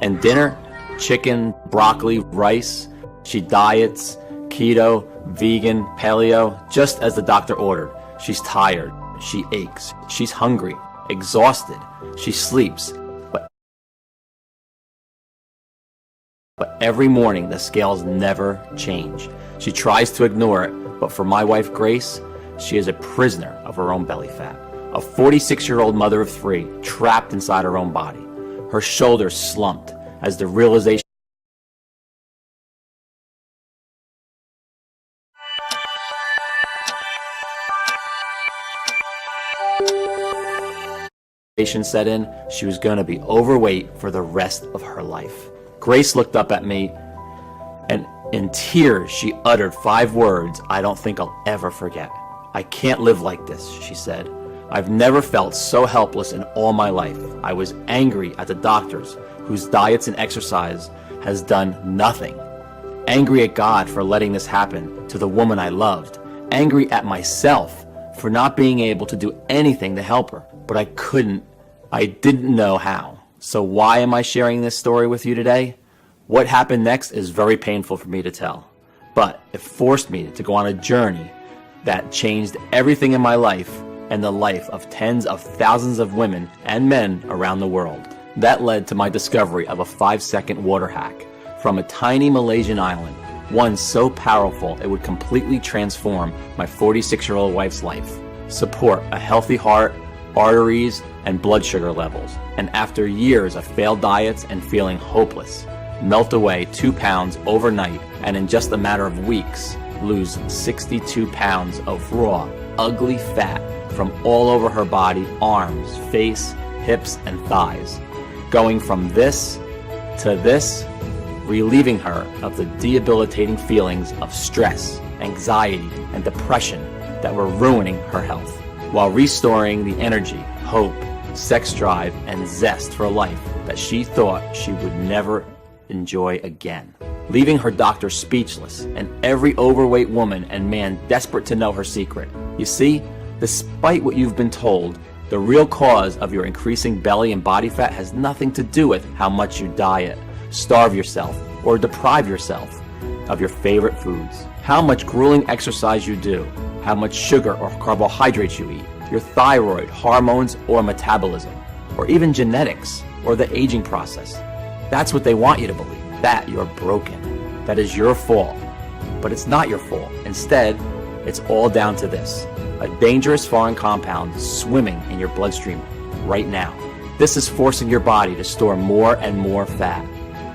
And dinner, chicken, broccoli, rice. She diets, keto, vegan, paleo, just as the doctor ordered. She's tired, she aches, she's hungry, exhausted, she sleeps. But every morning the scales never change. She tries to ignore it, but for my wife Grace, she is a prisoner of her own belly fat. A 46-year-old mother of 3, trapped inside her own body. Her shoulders slumped as the realization set in. She was going to be overweight for the rest of her life. Grace looked up at me, and in tears she uttered 5 words I don't think I'll ever forget. "I can't live like this," she said. "I've never felt so helpless in all my life. I was angry at the doctors, whose diets and exercise has done nothing. Angry at God for letting this happen to the woman I loved. Angry at myself for not being able to do anything to help her. But I couldn't. I didn't know how. So why am I sharing this story with you today? What happened next is very painful for me to tell. But it forced me to go on a journey that changed everything in my life and the life of tens of thousands of women and men around the world. That led to my discovery of a 5-second water hack from a tiny Malaysian island, one so powerful it would completely transform my 46-year-old wife's life, support a healthy heart, arteries, and blood sugar levels, and after years of failed diets and feeling hopeless, melt away 2 pounds overnight, and in just a matter of weeks, lose 62 pounds of raw, ugly fat from all over her body, arms, face, hips, and thighs. Going from this to this, relieving her of the debilitating feelings of stress, anxiety, and depression that were ruining her health, while restoring the energy, hope, sex drive, and zest for life that she thought she would never enjoy again. Leaving her doctor speechless and every overweight woman and man desperate to know her secret. You see, despite what you've been told, the real cause of your increasing belly and body fat has nothing to do with how much you diet, starve yourself, or deprive yourself of your favorite foods, how much grueling exercise you do, how much sugar or carbohydrates you eat, your thyroid, hormones, or metabolism, or even genetics, or the aging process. That's what they want you to believe, that you're broken, that is your fault. But it's not your fault. Instead, it's all down to this: a dangerous foreign compound swimming in your bloodstream right now. This is forcing your body to store more and more fat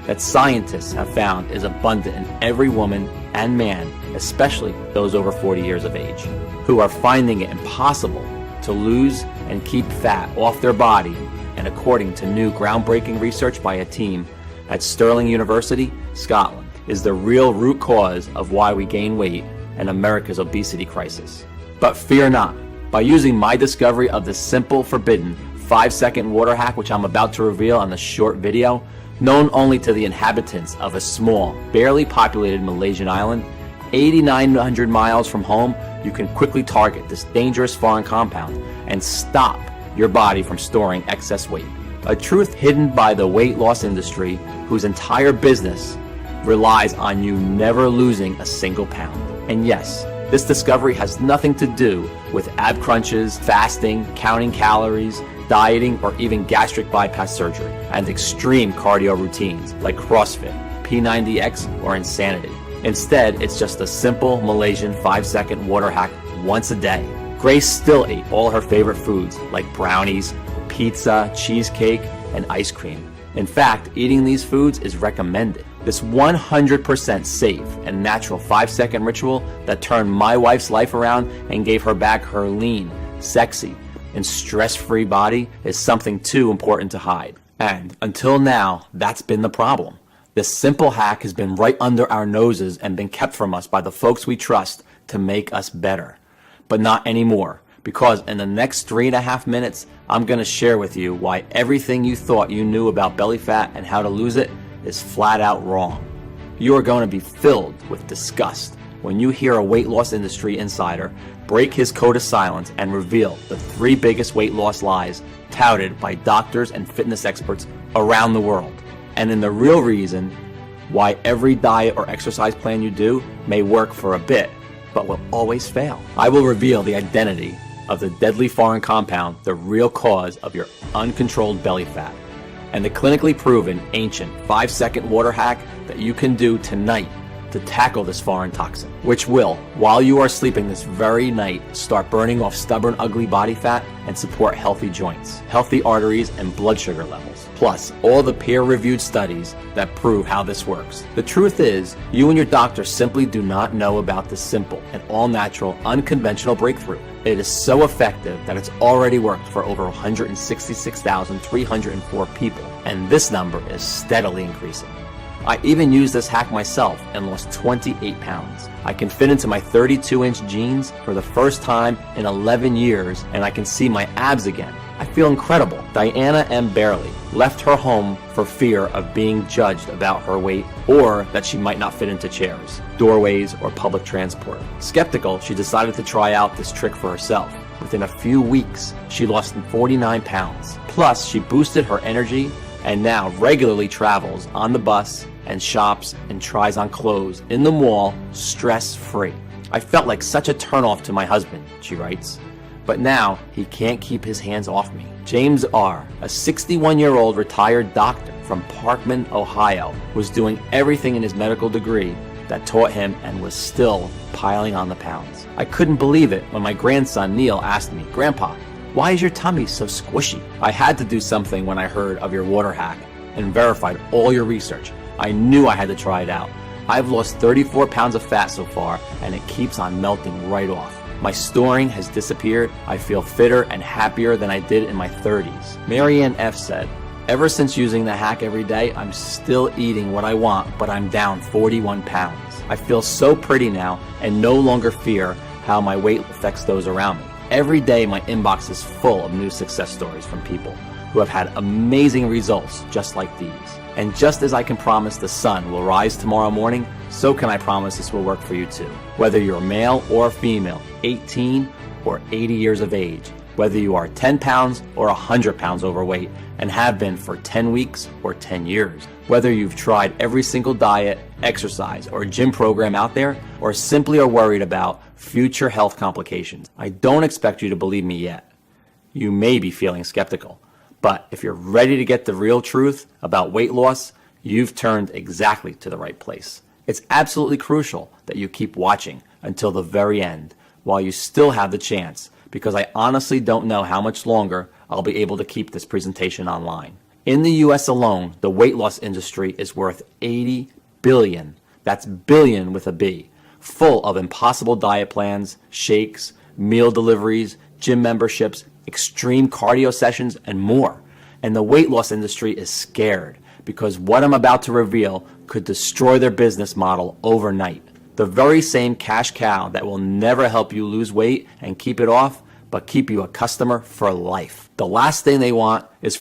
that scientists have found is abundant in every woman and man, especially those over 40 years of age, who are finding it impossible to lose and keep fat off their body. And according to new groundbreaking research by a team at Stirling University, Scotland, is the real root cause of why we gain weight and America's obesity crisis. But fear not. By using my discovery of the simple, forbidden 5-second water hack, which I'm about to reveal on this short video, known only to the inhabitants of a small, barely populated Malaysian island, 8,900 miles from home, you can quickly target this dangerous foreign compound and stop your body from storing excess weight. A truth hidden by the weight loss industry, whose entire business relies on you never losing a single pound. And yes, this discovery has nothing to do with ab crunches, fasting, counting calories, dieting, or even gastric bypass surgery, and extreme cardio routines like CrossFit, P90X, or Insanity. Instead, it's just a simple Malaysian 5-second water hack once a day. Grace still ate all her favorite foods like brownies, pizza, cheesecake, and ice cream. In fact, eating these foods is recommended. This 100% safe and natural 5-second ritual that turned my wife's life around and gave her back her lean, sexy, and stress-free body is something too important to hide. And until now, that's been the problem. This simple hack has been right under our noses and been kept from us by the folks we trust to make us better. But not anymore, because in the next 3.5 minutes, I'm going to share with you why everything you thought you knew about belly fat and how to lose it is flat out wrong. You are going to be filled with disgust when you hear a weight loss industry insider break his code of silence and reveal the 3 biggest weight loss lies touted by doctors and fitness experts around the world. and in the real reason why every diet or exercise plan you do may work for a bit, but will always fail. I will reveal the identity of the deadly foreign compound, the real cause of your uncontrolled belly fat, and the clinically proven ancient 5-second water hack that you can do tonight to tackle this foreign toxin, which will, while you are sleeping this very night, start burning off stubborn, ugly body fat and support healthy joints, healthy arteries, and blood sugar levels. Plus, all the peer-reviewed studies that prove how this works. The truth is, you and your doctor simply do not know about this simple and all-natural, unconventional breakthrough. It is so effective that it's already worked for over 166,304 people, and this number is steadily increasing. I even used this hack myself and lost 28 pounds. I can fit into my 32-inch jeans for the first time in 11 years, and I can see my abs again. I feel incredible. Diana M. Barely left her home for fear of being judged about her weight or that she might not fit into chairs, doorways, or public transport. Skeptical, she decided to try out this trick for herself. Within a few weeks, she lost 49 pounds. Plus, she boosted her energy and now regularly travels on the bus and shops and tries on clothes in the mall stress-free. I felt like such a turnoff to my husband, she writes, but now he can't keep his hands off me. James R., a 61-year-old retired doctor from Parkman, Ohio, was doing everything in his medical degree that taught him and was still piling on the pounds. I couldn't believe it when my grandson Neil asked me, "Grandpa, why is your tummy so squishy?" I had to do something when I heard of your water hack and verified all your research. I knew I had to try it out. I've lost 34 pounds of fat so far, and it keeps on melting right off. My storing has disappeared. I feel fitter and happier than I did in my 30s. Marianne F. said, "Ever since using the hack every day, I'm still eating what I want, but I'm down 41 pounds. I feel so pretty now and no longer fear how my weight affects those around me. Every day my inbox is full of new success stories from people who have had amazing results just like these. And just as I can promise the sun will rise tomorrow morning, so can I promise this will work for you too. Whether you're male or female, 18 or 80 years of age, whether you are 10 pounds or 100 pounds overweight and have been for 10 weeks or 10 years, whether you've tried every single diet, exercise, or gym program out there, or simply are worried about future health complications, I don't expect you to believe me yet. You may be feeling skeptical. But if you're ready to get the real truth about weight loss, you've turned exactly to the right place. It's absolutely crucial that you keep watching until the very end while you still have the chance, because I honestly don't know how much longer I'll be able to keep this presentation online. In the US alone, the weight loss industry is worth $80 billion. That's billion with a B, full of impossible diet plans, shakes, meal deliveries, gym memberships, extreme cardio sessions, and more. And the weight loss industry is scared because what I'm about to reveal could destroy their business model overnight. The very same cash cow that will never help you lose weight and keep it off, but keep you a customer for life. The last thing they want is